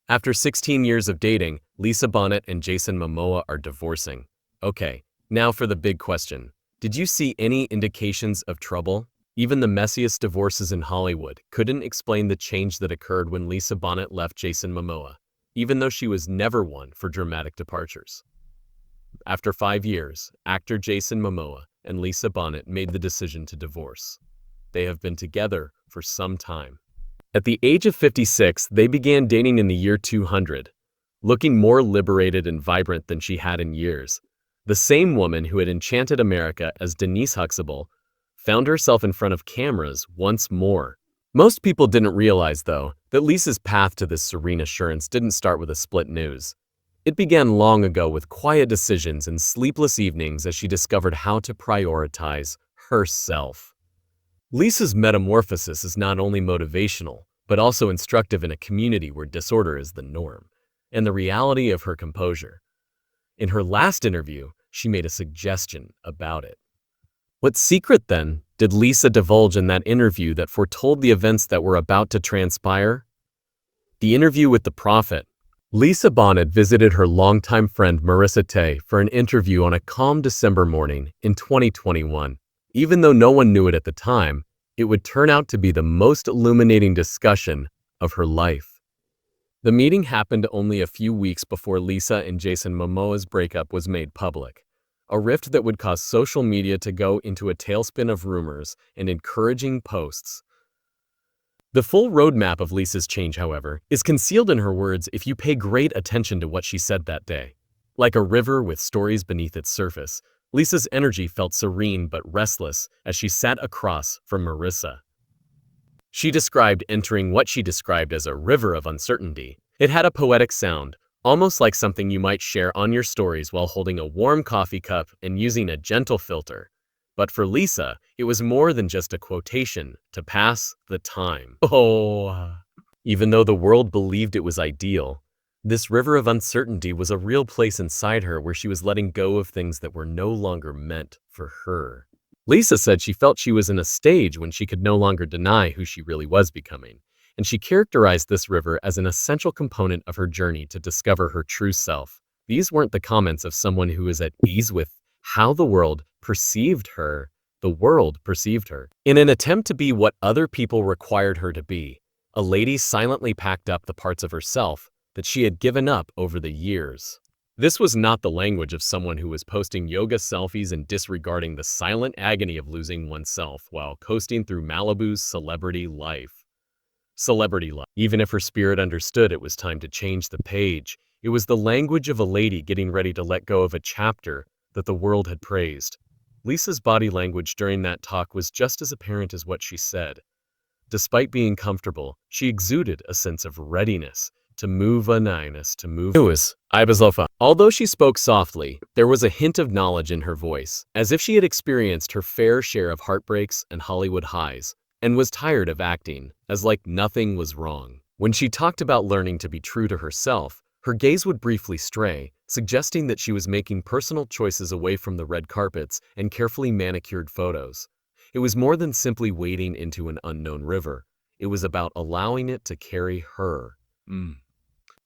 After 16 years of dating, Lisa Bonet and Jason Momoa are divorcing. Okay, now for the big question. Did you see any indications of trouble? Even the messiest divorces in Hollywood couldn't explain the change that occurred when Lisa Bonet left Jason Momoa, even though she was never one for dramatic departures. After 5 years, actor Jason Momoa and Lisa Bonet made the decision to divorce. They have been together for some time. At the age of 56, they began dating in the year 200, looking more liberated and vibrant than she had in years. The same woman who had enchanted America as Denise Huxtable found herself in front of cameras once more. Most people didn't realize, though, that Lisa's path to this serene assurance didn't start with a split news. It began long ago with quiet decisions and sleepless evenings as she discovered how to prioritize herself. Lisa's metamorphosis is not only motivational, but also instructive in a community where disorder is the norm, and the reality of her composure. In her last interview, she made a suggestion about it. What secret, then, did Lisa divulge in that interview that foretold the events that were about to transpire? The interview with the prophet. Lisa Bonet visited her longtime friend Marissa Tay for an interview on a calm December morning in 2021. Even though no one knew it at the time, it would turn out to be the most illuminating discussion of her life. The meeting happened only a few weeks before Lisa and Jason Momoa's breakup was made public, a rift that would cause social media to go into a tailspin of rumors and encouraging posts. The full roadmap of Lisa's change, however, is concealed in her words if you pay great attention to what she said that day. Like a river with stories beneath its surface, Lisa's energy felt serene but restless as she sat across from Marissa. She described entering what she described as a river of uncertainty. It had a poetic sound, almost like something you might share on your stories while holding a warm coffee cup and using a gentle filter. But for Lisa, it was more than just a quotation to pass the time. Even though the world believed it was ideal, this river of uncertainty was a real place inside her where she was letting go of things that were no longer meant for her. Lisa said she felt she was in a stage when she could no longer deny who she really was becoming, and she characterized this river as an essential component of her journey to discover her true self. These weren't the comments of someone who is at ease with how the world perceived her. The world perceived her. In an attempt to be what other people required her to be, a lady silently packed up the parts of herself that she had given up over the years. This was not the language of someone who was posting yoga selfies and disregarding the silent agony of losing oneself while coasting through Malibu's celebrity life. Even if her spirit understood it was time to change the page, it was the language of a lady getting ready to let go of a chapter that the world had praised. Lisa's body language during that talk was just as apparent as what she said. Despite being comfortable, she exuded a sense of readiness to move. Although she spoke softly, there was a hint of knowledge in her voice, as if she had experienced her fair share of heartbreaks and Hollywood highs, and was tired of acting, as like nothing was wrong. When she talked about learning to be true to herself, her gaze would briefly stray, suggesting that she was making personal choices away from the red carpets and carefully manicured photos. It was more than simply wading into an unknown river. It was about allowing it to carry her.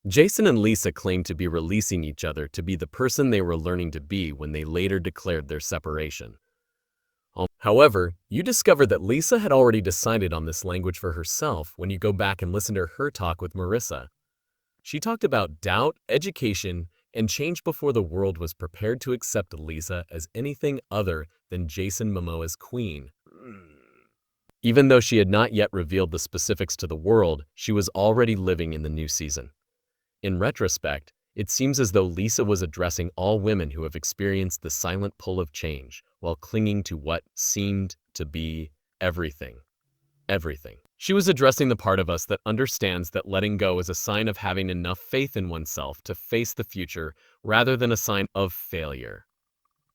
Jason and Lisa claimed to be releasing each other to be the person they were learning to be when they later declared their separation. However, you discover that Lisa had already decided on this language for herself when you go back and listen to her talk with Marissa. She talked about doubt, education, and change before the world was prepared to accept Lisa as anything other than Jason Momoa's queen. Even though she had not yet revealed the specifics to the world, she was already living in the new season. In retrospect, it seems as though Lisa was addressing all women who have experienced the silent pull of change while clinging to what seemed to be everything. Everything. She was addressing the part of us that understands that letting go is a sign of having enough faith in oneself to face the future rather than a sign of failure.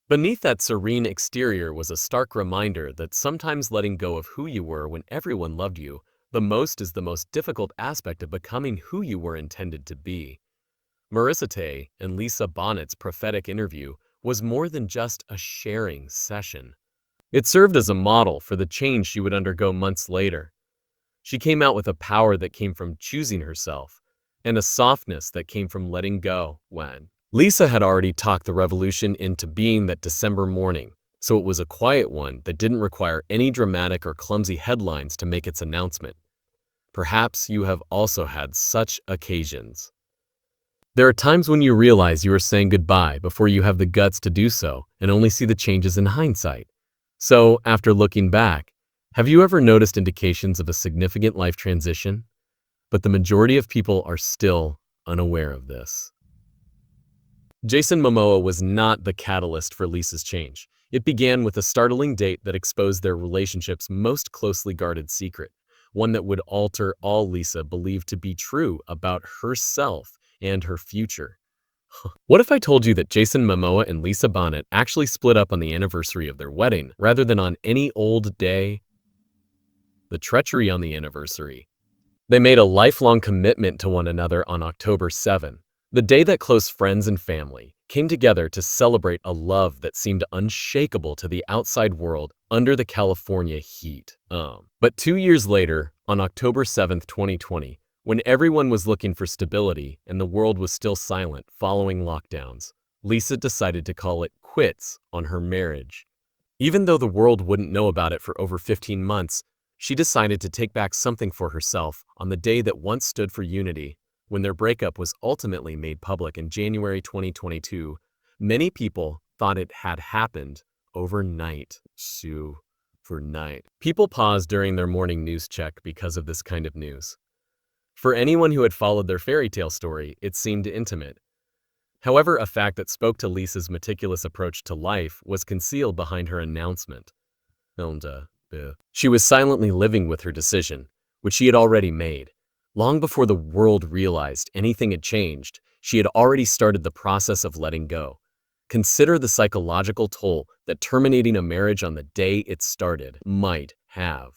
Beneath that serene exterior was a stark reminder that sometimes letting go of who you were when everyone loved you the most is the most difficult aspect of becoming who you were intended to be. Marissa Tay and Lisa Bonet's prophetic interview was more than just a sharing session. It served as a model for the change she would undergo months later. She came out with a power that came from choosing herself, and a softness that came from letting go when Lisa had already talked the revolution into being that December morning, so it was a quiet one that didn't require any dramatic or clumsy headlines to make its announcement. Perhaps you have also had such occasions. There are times when you realize you are saying goodbye before you have the guts to do so and only see the changes in hindsight. So, after looking back, have you ever noticed indications of a significant life transition? But the majority of people are still unaware of this. Jason Momoa was not the catalyst for Lisa's change. It began with a startling date that exposed their relationship's most closely guarded secret, one that would alter all Lisa believed to be true about herself and her future. What if I told you that Jason Momoa and Lisa Bonet actually split up on the anniversary of their wedding rather than on any old day? The treachery on the anniversary. They made a lifelong commitment to one another on October 7, the day that close friends and family came together to celebrate a love that seemed unshakable to the outside world under the California heat. But 2 years later, on October 7, 2020, when everyone was looking for stability and the world was still silent following lockdowns, Lisa decided to call it quits on her marriage. Even though the world wouldn't know about it for over 15 months, she decided to take back something for herself on the day that once stood for unity. When their breakup was ultimately made public in January 2022, many people thought it had happened overnight. People paused during their morning news check because of this kind of news. For anyone who had followed their fairy tale story, it seemed intimate. However, a fact that spoke to Lisa's meticulous approach to life was concealed behind her announcement. She was silently living with her decision, which she had already made. Long before the world realized anything had changed, she had already started the process of letting go. Consider the psychological toll that terminating a marriage on the day it started might have.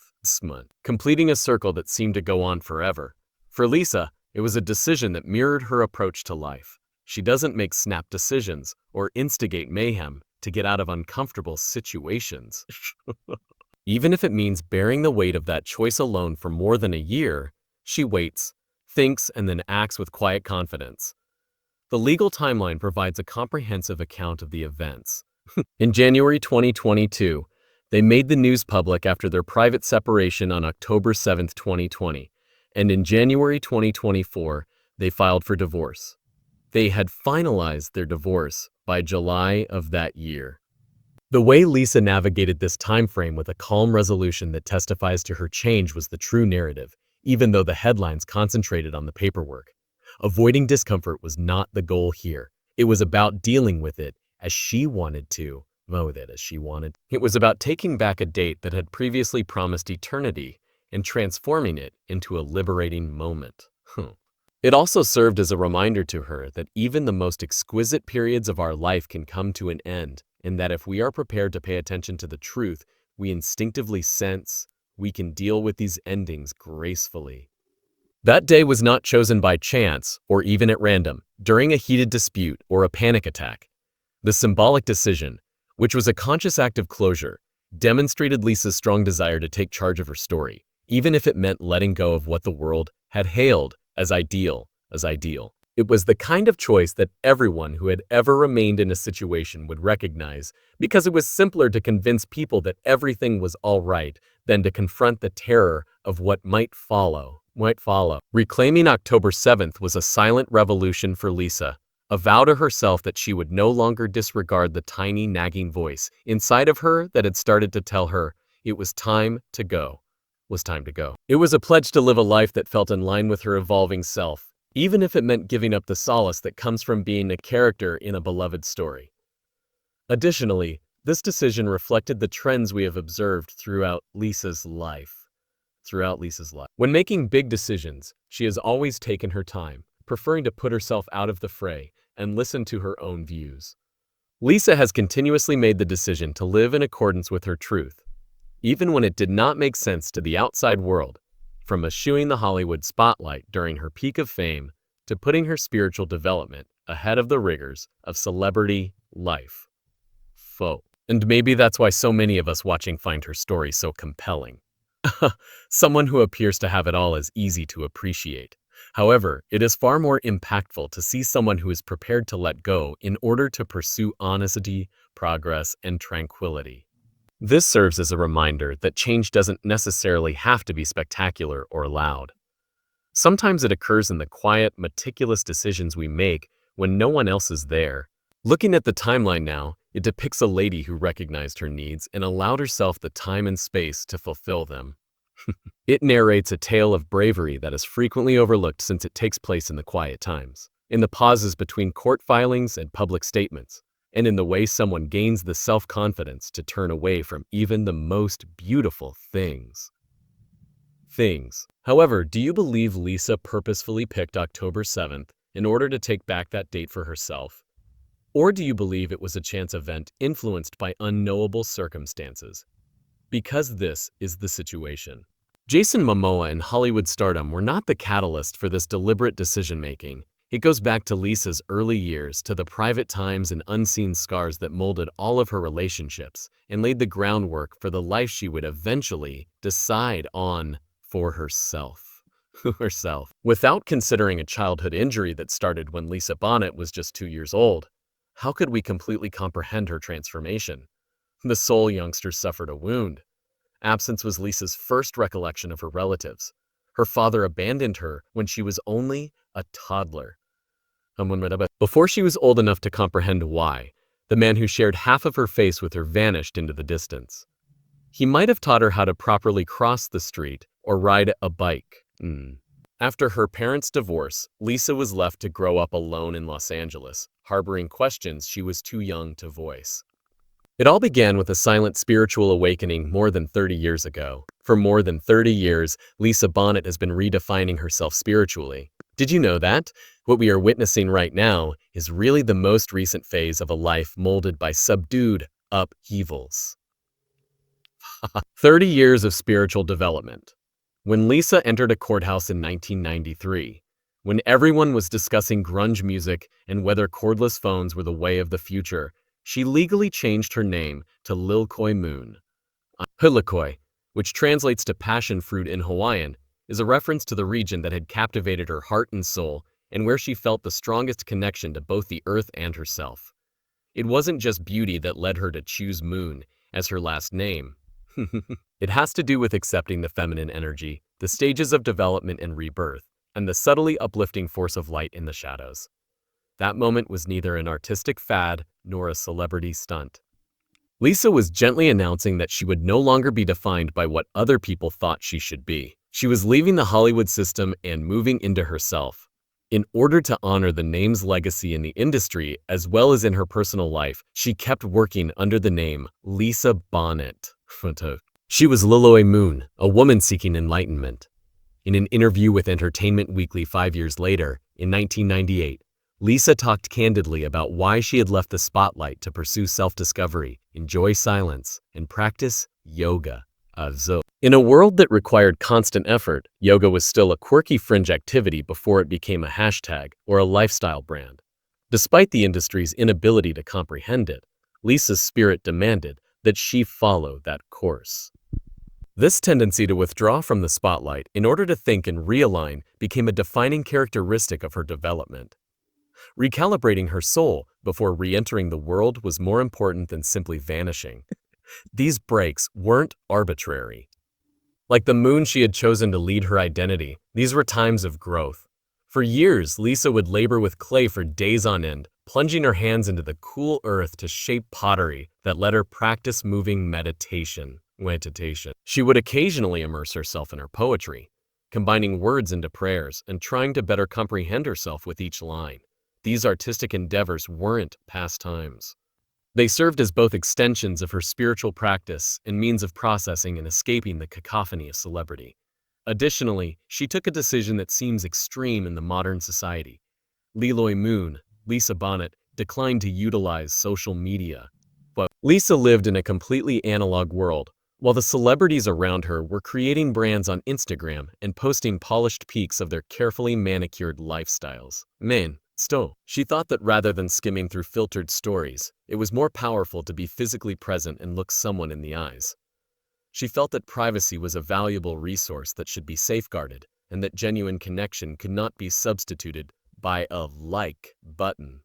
Completing a circle that seemed to go on forever. For Lisa, it was a decision that mirrored her approach to life. She doesn't make snap decisions or instigate mayhem to get out of uncomfortable situations. Even if it means bearing the weight of that choice alone for more than a year, she waits, thinks, and then acts with quiet confidence. The legal timeline provides a comprehensive account of the events. In January 2022, they made the news public after their private separation on October 7, 2020, and in January 2024, they filed for divorce. They had finalized their divorce by July of that year. The way Lisa navigated this time frame with a calm resolution that testifies to her change was the true narrative, even though the headlines concentrated on the paperwork. Avoiding discomfort was not the goal here. It was about dealing with it as she wanted to. It was about taking back a date that had previously promised eternity and transforming it into a liberating moment. It also served as a reminder to her that even the most exquisite periods of our life can come to an end, and that if we are prepared to pay attention to the truth we instinctively sense, we can deal with these endings gracefully. That day was not chosen by chance or even at random, during a heated dispute or a panic attack. The symbolic decision, which was a conscious act of closure, demonstrated Lisa's strong desire to take charge of her story, even if it meant letting go of what the world had hailed as ideal. It was the kind of choice that everyone who had ever remained in a situation would recognize, because it was simpler to convince people that everything was all right than to confront the terror of what might follow. Reclaiming October 7th was a silent revolution for Lisa, a vow to herself that she would no longer disregard the tiny nagging voice inside of her that had started to tell her it was time to go. It was a pledge to live a life that felt in line with her evolving self, even if it meant giving up the solace that comes from being a character in a beloved story. Additionally, this decision reflected the trends we have observed throughout Lisa's life. When making big decisions, she has always taken her time, preferring to put herself out of the fray and listen to her own views. Lisa has continuously made the decision to live in accordance with her truth, even when it did not make sense to the outside world, from eschewing the Hollywood spotlight during her peak of fame to putting her spiritual development ahead of the rigors of celebrity life. And maybe that's why so many of us watching find her story so compelling. Someone who appears to have it all is easy to appreciate. However, it is far more impactful to see someone who is prepared to let go in order to pursue honesty, progress, and tranquility. This serves as a reminder that change doesn't necessarily have to be spectacular or loud. Sometimes it occurs in the quiet, meticulous decisions we make when no one else is there. Looking at the timeline now, it depicts a lady who recognized her needs and allowed herself the time and space to fulfill them. It narrates a tale of bravery that is frequently overlooked since it takes place in the quiet times, in the pauses between court filings and public statements, and in the way someone gains the self-confidence to turn away from even the most beautiful things. However, do you believe Lisa purposefully picked October 7th in order to take back that date for herself? Or do you believe it was a chance event influenced by unknowable circumstances? Because this is the situation. Jason Momoa and Hollywood stardom were not the catalyst for this deliberate decision-making. It goes back to Lisa's early years, to the private times and unseen scars that molded all of her relationships and laid the groundwork for the life she would eventually decide on for herself. Without considering a childhood injury that started when Lisa Bonet was just 2 years old, how could we completely comprehend her transformation? The soul youngster suffered a wound. Absence was Lisa's first recollection of her relatives. Her father abandoned her when she was only a toddler. Before she was old enough to comprehend why, the man who shared half of her face with her vanished into the distance. He might have taught her how to properly cross the street or ride a bike. After her parents' divorce, Lisa was left to grow up alone in Los Angeles, harboring questions she was too young to voice. It all began with a silent spiritual awakening more than 30 years ago. For more than 30 years, Lisa Bonet has been redefining herself spiritually. Did you know that? What we are witnessing right now is really the most recent phase of a life molded by subdued upheavals. 30 years of spiritual development. When Lisa entered a courthouse in 1993, when everyone was discussing grunge music and whether cordless phones were the way of the future, she legally changed her name to Lilkoi Moon. Hulakoi, which translates to passion fruit in Hawaiian, is a reference to the region that had captivated her heart and soul and where she felt the strongest connection to both the earth and herself. It wasn't just beauty that led her to choose Moon as her last name. It has to do with accepting the feminine energy, the stages of development and rebirth, and the subtly uplifting force of light in the shadows. That moment was neither an artistic fad nor a celebrity stunt. Lisa was gently announcing that she would no longer be defined by what other people thought she should be. She was leaving the Hollywood system and moving into herself. In order to honor the name's legacy in the industry as well as in her personal life, she kept working under the name Lisa Bonet. She was Liloi Moon, a woman seeking enlightenment. In an interview with Entertainment Weekly 5 years later, in 1998, Lisa talked candidly about why she had left the spotlight to pursue self-discovery, enjoy silence, and practice yoga. In a world that required constant effort, yoga was still a quirky fringe activity before it became a hashtag or a lifestyle brand. Despite the industry's inability to comprehend it, Lisa's spirit demanded that she follow that course. This tendency to withdraw from the spotlight in order to think and realign became a defining characteristic of her development. Recalibrating her soul before re-entering the world was more important than simply vanishing. These breaks weren't arbitrary. Like the moon she had chosen to lead her identity, these were times of growth. For years, Lisa would labor with clay for days on end, plunging her hands into the cool earth to shape pottery that let her practice moving meditation. She would occasionally immerse herself in her poetry, combining words into prayers and trying to better comprehend herself with each line. These artistic endeavors weren't pastimes. They served as both extensions of her spiritual practice and means of processing and escaping the cacophony of celebrity. Additionally, she took a decision that seems extreme in the modern society. Liloi Moon, Lisa Bonet, declined to utilize social media. But Lisa lived in a completely analog world, while the celebrities around her were creating brands on Instagram and posting polished peaks of their carefully manicured lifestyles. She thought that rather than skimming through filtered stories, it was more powerful to be physically present and look someone in the eyes. She felt that privacy was a valuable resource that should be safeguarded, and that genuine connection could not be substituted by a like button.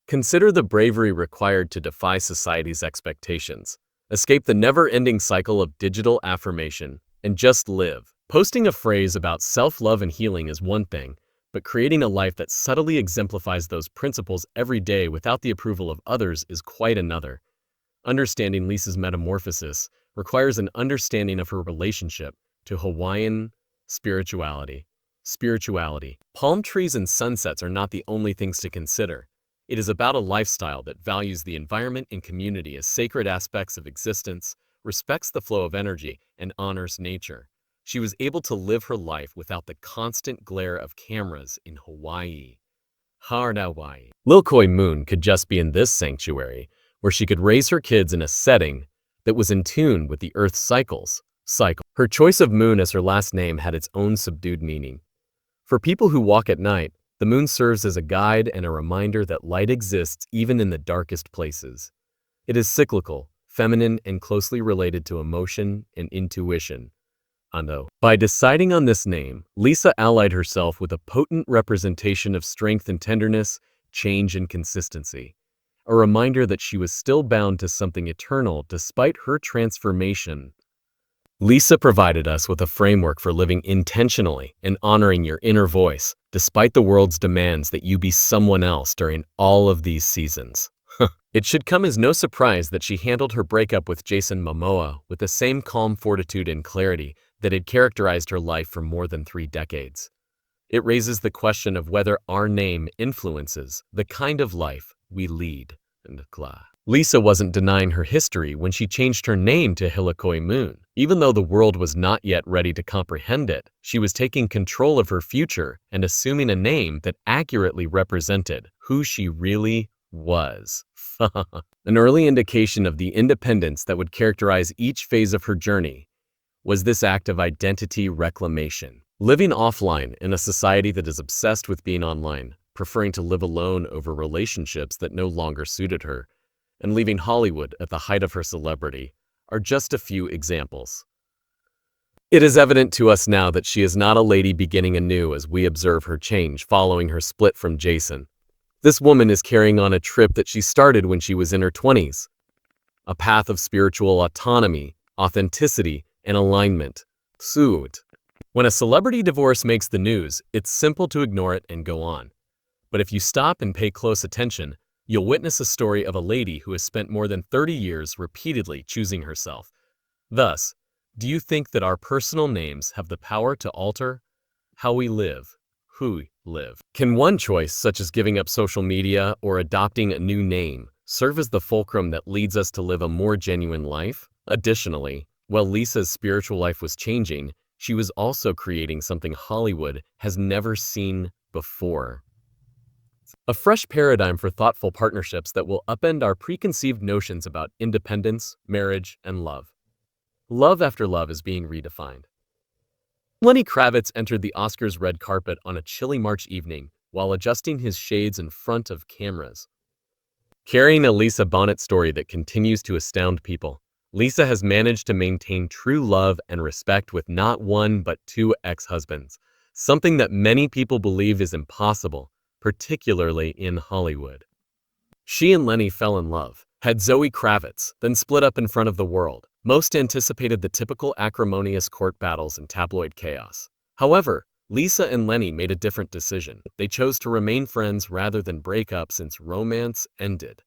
Consider the bravery required to defy society's expectations, escape the never-ending cycle of digital affirmation, and just live. Posting a phrase about self-love and healing is one thing, but creating a life that subtly exemplifies those principles every day without the approval of others is quite another. Understanding Lisa's metamorphosis requires an understanding of her relationship to Hawaiian spirituality. Palm trees and sunsets are not the only things to consider. It is about a lifestyle that values the environment and community as sacred aspects of existence, respects the flow of energy, and honors nature. She was able to live her life without the constant glare of cameras in Hawaii. Lil'Koi Moon could just be in this sanctuary, where she could raise her kids in a setting that was in tune with the Earth's cycles. Her choice of moon as her last name had its own subdued meaning. For people who walk at night, the moon serves as a guide and a reminder that light exists even in the darkest places. It is cyclical, feminine, and closely related to emotion and intuition. By deciding on this name, Lisa allied herself with a potent representation of strength and tenderness, change and consistency. A reminder that she was still bound to something eternal despite her transformation. Lisa provided us with a framework for living intentionally and honoring your inner voice, despite the world's demands that you be someone else during all of these seasons. It should come as no surprise that she handled her breakup with Jason Momoa with the same calm fortitude and clarity that had characterized her life for more than 3 decades. It raises the question of whether our name influences the kind of life we lead. Lisa wasn't denying her history when she changed her name to Lil'Koi Moon. Even though the world was not yet ready to comprehend it, she was taking control of her future and assuming a name that accurately represented who she really was. An early indication of the independence that would characterize each phase of her journey was this act of identity reclamation. Living offline in a society that is obsessed with being online, preferring to live alone over relationships that no longer suited her, and leaving Hollywood at the height of her celebrity are just a few examples. It is evident to us now that she is not a lady beginning anew as we observe her change following her split from Jason. This woman is carrying on a trip that she started when she was in her 20s, a path of spiritual autonomy, authenticity, and alignment. When a celebrity divorce makes the news, it's simple to ignore it and go on. But if you stop and pay close attention, you'll witness a story of a lady who has spent more than 30 years repeatedly choosing herself. Thus, do you think that our personal names have the power to alter how we live, who we live? Can one choice, such as giving up social media or adopting a new name, serve as the fulcrum that leads us to live a more genuine life? Additionally, while Lisa's spiritual life was changing, she was also creating something Hollywood has never seen before. A fresh paradigm for thoughtful partnerships that will upend our preconceived notions about independence, marriage, and love. Love after love is being redefined. Lenny Kravitz entered the Oscars red carpet on a chilly March evening while adjusting his shades in front of cameras. Carrying a Lisa Bonet story that continues to astound people, Lisa has managed to maintain true love and respect with not one but 2 ex-husbands, something that many people believe is impossible, particularly in Hollywood. She and Lenny fell in love, had Zoe Kravitz, then split up in front of the world. Most anticipated the typical acrimonious court battles and tabloid chaos. However, Lisa and Lenny made a different decision. They chose to remain friends rather than break up since romance ended.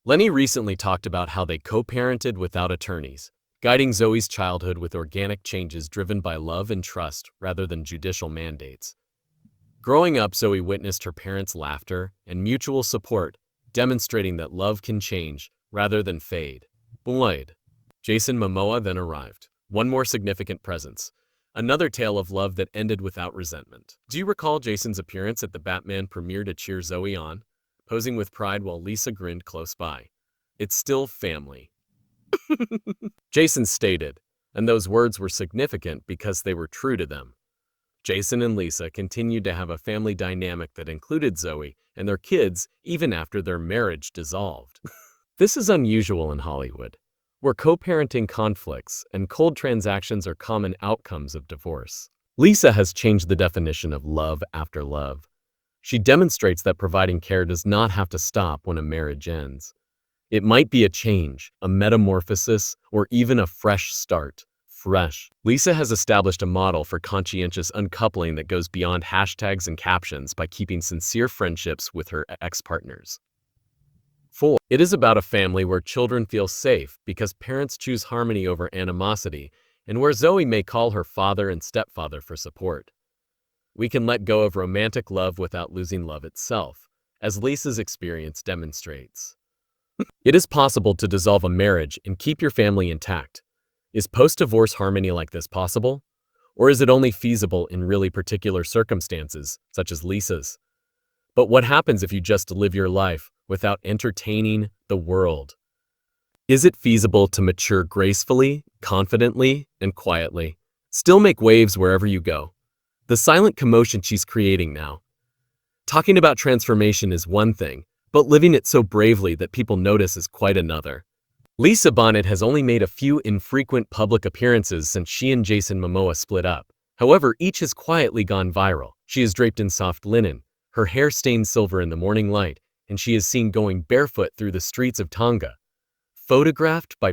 Lenny recently talked about how they co-parented without attorneys, guiding Zoe's childhood with organic changes driven by love and trust rather than judicial mandates. Growing up, Zoe witnessed her parents' laughter and mutual support, demonstrating that love can change rather than fade. Jason Momoa then arrived. One more significant presence. Another tale of love that ended without resentment. Do you recall Jason's appearance at the Batman premiere to cheer Zoe on, posing with pride while Lisa grinned close by? It's still family. Jason stated, and those words were significant because they were true to them. Jason and Lisa continued to have a family dynamic that included Zoe and their kids even after their marriage dissolved. This is unusual in Hollywood. where co-parenting conflicts and cold transactions are common outcomes of divorce. Lisa has changed the definition of love after love. She demonstrates that providing care does not have to stop when a marriage ends. It might be a change, a metamorphosis, or even a fresh start. Lisa has established a model for conscientious uncoupling that goes beyond hashtags and captions by keeping sincere friendships with her ex-partners. 4. It is about a family where children feel safe because parents choose harmony over animosity, and where Zoe may call her father and stepfather for support. We can let go of romantic love without losing love itself, as Lisa's experience demonstrates. It is possible to dissolve a marriage and keep your family intact. Is post-divorce harmony like this possible? Or is it only feasible in really particular circumstances, such as Lisa's? But what happens if you just live your life without entertaining the world? Is it feasible to mature gracefully, confidently, and quietly? Still make waves wherever you go. The silent commotion she's creating now. Talking about transformation is one thing, but living it so bravely that people notice is quite another. Lisa Bonet has only made a few infrequent public appearances since she and Jason Momoa split up. However, each has quietly gone viral. She is draped in soft linen, her hair stained silver in the morning light, and she is seen going barefoot through the streets of Tonga. Photographed by